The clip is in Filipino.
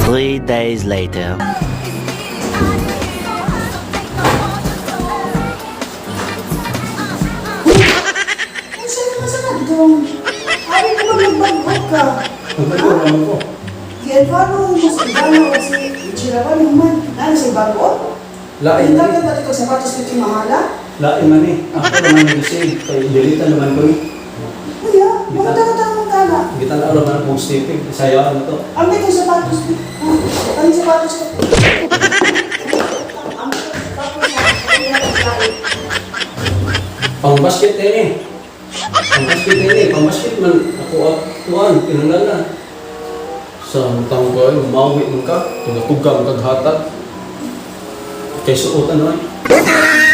Three days later. Saan doon? Ari ko magbagbag ka. Ano ko? Yan pa nung mas gano'n si Chirawan naman. Ano si bago? Lain Hindi man ka pati ko sapatos dito yung mahala? Lain man eh. Ako naman nag-save. Kaya delita naman ko eh. Kuya, magkatang mong tala. Kita na alam na kung stipig. Sayaan na to. Ang may kong sapatos ko. Ang sapatos ko. Ang sapatos ko. Pang-basket eh. Pang-basket eh. Pang-basket man. Ako tuwan. Pinanggalan. Sa tawag ko eh. Mawi mo ka. Tugatugam kaghatag. Kaya suotan na eh.